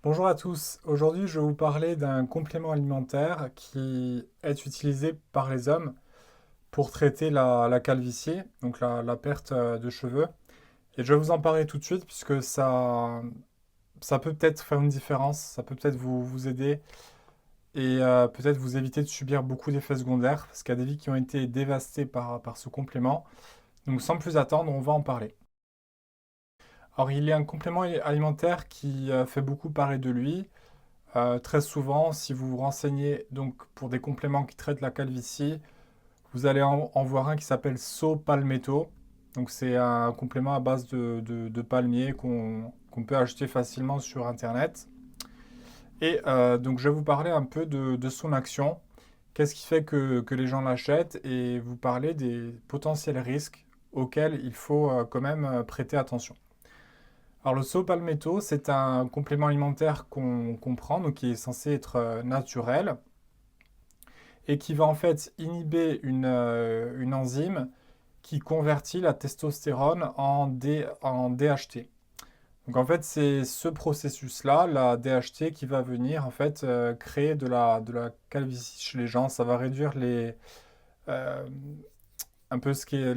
Bonjour à tous. Aujourd'hui, je vais vous parler d'un complément alimentaire qui est utilisé par les hommes pour traiter la calvitie, donc la perte de cheveux. Et je vais vous en parler tout de suite puisque ça peut peut-être faire une différence, ça peut peut-être vous aider et peut-être vous éviter de subir beaucoup d'effets secondaires parce qu'il y a des vies qui ont été dévastées par ce complément. Donc sans plus attendre, on va en parler. Alors, il y a un complément alimentaire qui fait beaucoup parler de lui. Très souvent, si vous vous renseignez donc pour des compléments qui traitent la calvitie, vous allez en voir un qui s'appelle Saw Palmetto. Donc c'est un complément à base de palmier qu'on peut acheter facilement sur Internet. Et donc je vais vous parler un peu de son action. Qu'est-ce qui fait que les gens l'achètent et vous parler des potentiels risques auxquels il faut quand même prêter attention. Alors le saut palmetto, c'est un complément alimentaire qu'on prend, donc qui est censé être naturel, et qui va en fait inhiber une enzyme qui convertit la testostérone en DHT. Donc en fait, c'est ce processus-là, la DHT, qui va venir en fait créer de la calvitie chez les gens. Ça va réduire euh, un peu ce qui est,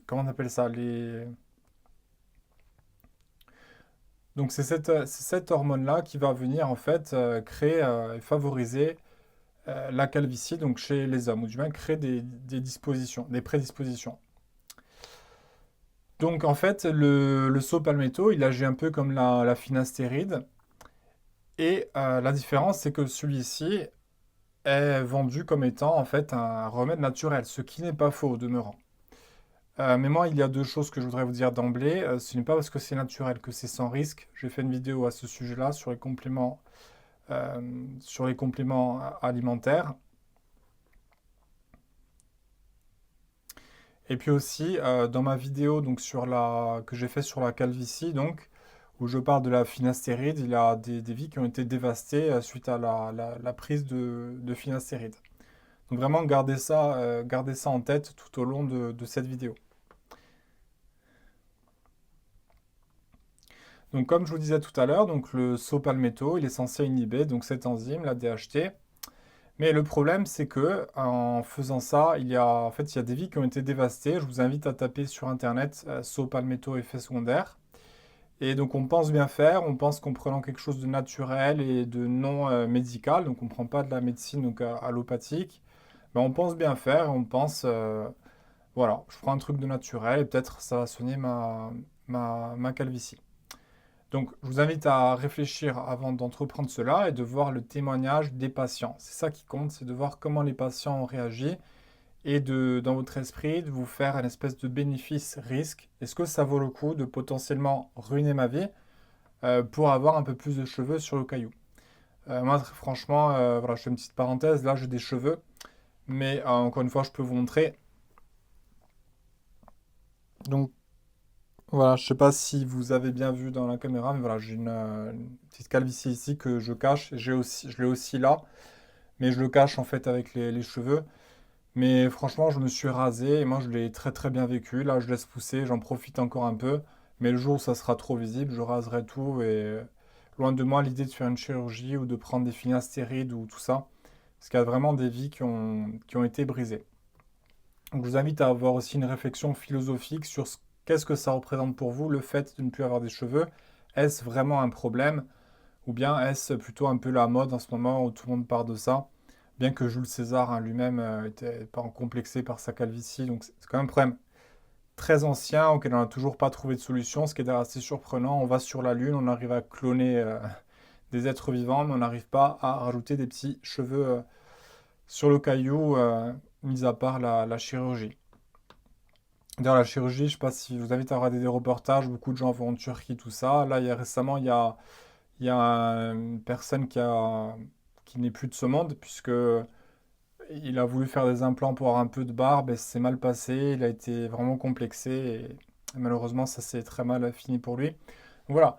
comment on appelle ça, donc c'est cette hormone-là qui va venir en fait créer et favoriser la calvitie donc chez les hommes, ou du moins créer des dispositions, des prédispositions. Donc en fait, le saut palmetto, il agit un peu comme la finastéride, et la différence, c'est que celui-ci est vendu comme étant en fait un remède naturel, ce qui n'est pas faux au demeurant. Mais moi, il y a deux choses que je voudrais vous dire d'emblée. Ce n'est pas parce que c'est naturel que c'est sans risque. J'ai fait une vidéo à ce sujet-là sur les compléments alimentaires. Et puis aussi, dans ma vidéo donc, que j'ai fait sur la calvitie, donc, où je parle de la finastéride, il y a des vies qui ont été dévastées suite à la prise de finastéride. Donc vraiment, gardez ça en tête tout au long de cette vidéo. Donc comme je vous disais tout à l'heure, donc le saut palmetto, il est censé inhiber donc cette enzyme, la DHT. Mais le problème, c'est que en faisant ça, il y a des vies qui ont été dévastées. Je vous invite à taper sur internet saut palmetto effet secondaire. Et donc on pense bien faire, on pense qu'en prenant quelque chose de naturel et de non médical, donc on ne prend pas de la médecine donc allopathique, ben on pense bien faire, on pense, voilà, je prends un truc de naturel et peut-être ça va soigner ma calvitie. Donc je vous invite à réfléchir avant d'entreprendre cela et de voir le témoignage des patients. C'est ça qui compte, c'est de voir comment les patients ont réagi et dans votre esprit, de vous faire une espèce de bénéfice-risque. Est-ce que ça vaut le coup de potentiellement ruiner ma vie pour avoir un peu plus de cheveux sur le caillou? Moi, franchement, voilà, je fais une petite parenthèse. Là, j'ai des cheveux, mais encore une fois, je peux vous montrer. Donc, voilà, je sais pas si vous avez bien vu dans la caméra, mais voilà, j'ai une petite calvitie ici que je cache. Je l'ai aussi là, mais je le cache en fait avec les cheveux. Mais franchement, je me suis rasé et moi, je l'ai très très bien vécu. Là, je laisse pousser, j'en profite encore un peu. Mais le jour où ça sera trop visible, je raserai tout et loin de moi l'idée de faire une chirurgie ou de prendre des finastérides ou tout ça. Parce qu'il y a vraiment des vies qui ont été brisées. Donc, je vous invite à avoir aussi une réflexion philosophique sur qu'est-ce que ça représente pour vous, le fait de ne plus avoir des cheveux. Est-ce vraiment un problème ou bien est-ce plutôt un peu la mode en ce moment où tout le monde parle de ça? Bien que Jules César hein, lui-même était pas complexé par sa calvitie, donc c'est quand même un problème très ancien auquel on n'a toujours pas trouvé de solution, ce qui est assez surprenant. On va sur la Lune, on arrive à cloner des êtres vivants, mais on n'arrive pas à rajouter des petits cheveux sur le caillou, mis à part la chirurgie. D'ailleurs, la chirurgie, je ne sais pas si je vous invite à regarder des reportages, beaucoup de gens vont en Turquie, tout ça. Là, récemment, il y a une personne qui n'est plus de ce monde, puisque il a voulu faire des implants pour avoir un peu de barbe et c'est mal passé. Il a été vraiment complexé et malheureusement, ça s'est très mal fini pour lui. Donc voilà,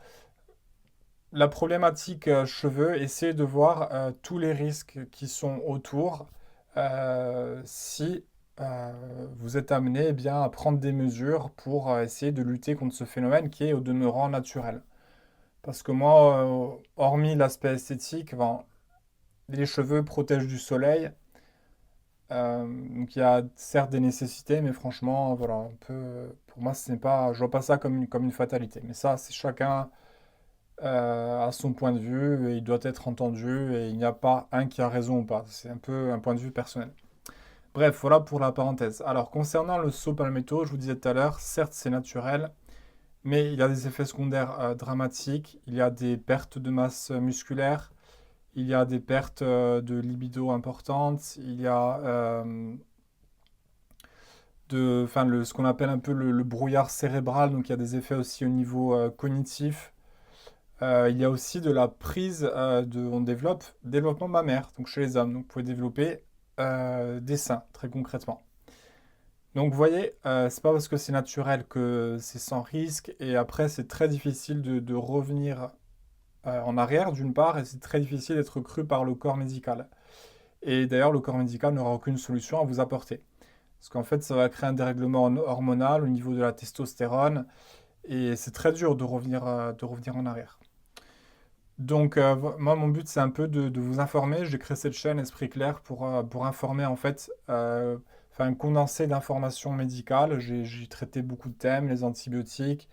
la problématique cheveux, essayez de voir tous les risques qui sont autour si vous êtes amené eh bien, à prendre des mesures pour essayer de lutter contre ce phénomène qui est au demeurant naturel. Parce que moi, hormis l'aspect esthétique, ben, les cheveux protègent du soleil. Donc il y a certes des nécessités, mais franchement, voilà, pour moi, ce n'est pas, je vois pas ça comme une fatalité. Mais ça, c'est chacun a son point de vue et il doit être entendu et il n'y a pas un qui a raison ou pas. C'est un peu un point de vue personnel. Bref, voilà pour la parenthèse. Alors, concernant le saut palmetto, je vous disais tout à l'heure, certes, c'est naturel, mais il y a des effets secondaires dramatiques. Il y a des pertes de masse musculaire, il y a des pertes de libido importantes, il y a enfin, ce qu'on appelle un peu le brouillard cérébral, donc il y a des effets aussi au niveau cognitif. Il y a aussi de la prise on développe développement mammaire, donc chez les hommes. Donc vous pouvez développer des seins, très concrètement. Donc vous voyez, c'est pas parce que c'est naturel que c'est sans risque, et après c'est très difficile de revenir en arrière d'une part, et c'est très difficile d'être cru par le corps médical. Et d'ailleurs, le corps médical n'aura aucune solution à vous apporter. Parce qu'en fait, ça va créer un dérèglement hormonal au niveau de la testostérone, et c'est très dur de revenir en arrière. Donc, moi, mon but, c'est un peu de vous informer. J'ai créé cette chaîne Esprit Clair pour informer, en fait, faire un condensé d'informations médicales. J'ai traité beaucoup de thèmes, les antibiotiques,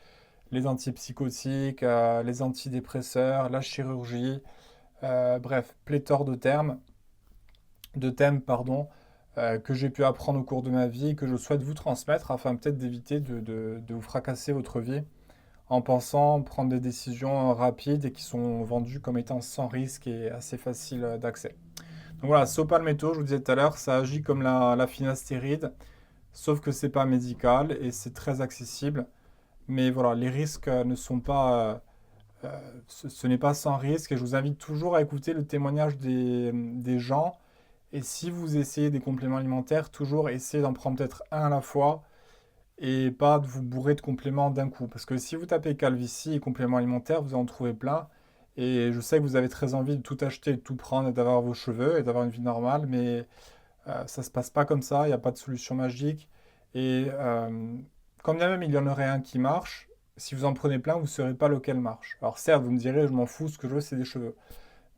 les antipsychotiques, les antidépresseurs, la chirurgie, bref, pléthore de thèmes, pardon, que j'ai pu apprendre au cours de ma vie et que je souhaite vous transmettre afin peut-être d'éviter de vous fracasser votre vie en pensant prendre des décisions rapides et qui sont vendues comme étant sans risque et assez faciles d'accès. Donc voilà, Sopalmetto, je vous disais tout à l'heure, ça agit comme la finastéride, sauf que c'est pas médical et c'est très accessible. Mais voilà, les risques ne sont pas, ce n'est pas sans risque et je vous invite toujours à écouter le témoignage des gens. Et si vous essayez des compléments alimentaires, toujours essayez d'en prendre peut-être un à la fois et pas de vous bourrer de compléments d'un coup. Parce que si vous tapez calvitie et compléments alimentaires, vous en trouvez plein. Et je sais que vous avez très envie de tout acheter, de tout prendre et d'avoir vos cheveux et d'avoir une vie normale, mais ça se passe pas comme ça, il n'y a pas de solution magique. Et quand bien même il y en aurait un qui marche, si vous en prenez plein, vous ne saurez pas lequel marche. Alors certes, vous me direz, je m'en fous, ce que je veux, c'est des cheveux.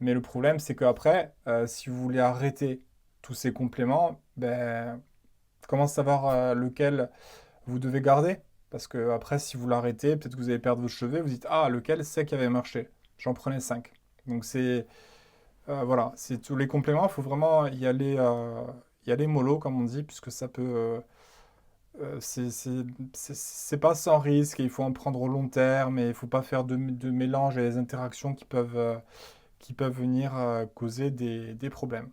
Mais le problème, c'est qu'après, si vous voulez arrêter tous ces compléments, ben, comment savoir lequel vous devez garder? Parce que après, si vous l'arrêtez, peut-être que vous allez perdre vos cheveux, vous dites, ah, lequel c'est qui avait marché? J'en prenais 5. Donc voilà, c'est tous les compléments, il faut vraiment y aller mollo, comme on dit, puisque ça peut, c'est pas sans risque, et il faut en prendre au long terme, et il ne faut pas faire de mélange et des interactions qui peuvent venir causer des problèmes.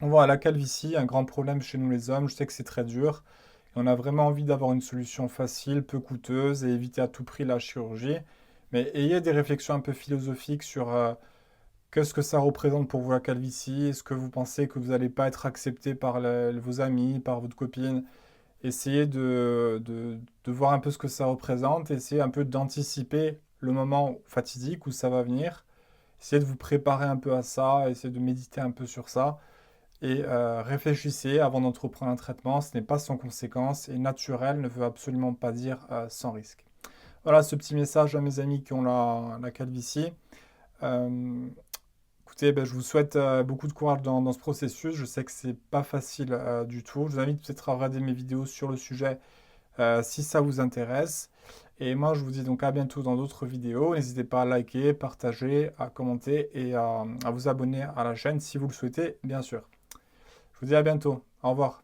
On voit la calvitie, un grand problème chez nous les hommes. Je sais que c'est très dur. Et on a vraiment envie d'avoir une solution facile, peu coûteuse et éviter à tout prix la chirurgie. Mais ayez des réflexions un peu philosophiques sur qu'est-ce que ça représente pour vous la calvitie. Est-ce que vous pensez que vous n'allez pas être accepté par vos amis, par votre copine? Essayez de voir un peu ce que ça représente. Essayez un peu d'anticiper le moment fatidique où ça va venir. Essayez de vous préparer un peu à ça. Essayez de méditer un peu sur ça. Et réfléchissez avant d'entreprendre un traitement, ce n'est pas sans conséquence et naturel ne veut absolument pas dire sans risque. Voilà ce petit message à mes amis qui ont la calvitie. Euh, Écoutez, ben, je vous souhaite beaucoup de courage dans ce processus. Je sais que c'est pas facile du tout. Je vous invite peut-être à regarder mes vidéos sur le sujet si ça vous intéresse. Et moi, je vous dis donc à bientôt dans d'autres vidéos. N'hésitez pas à liker, partager, à commenter et à vous abonner à la chaîne si vous le souhaitez, bien sûr. Je vous dis à bientôt. Au revoir.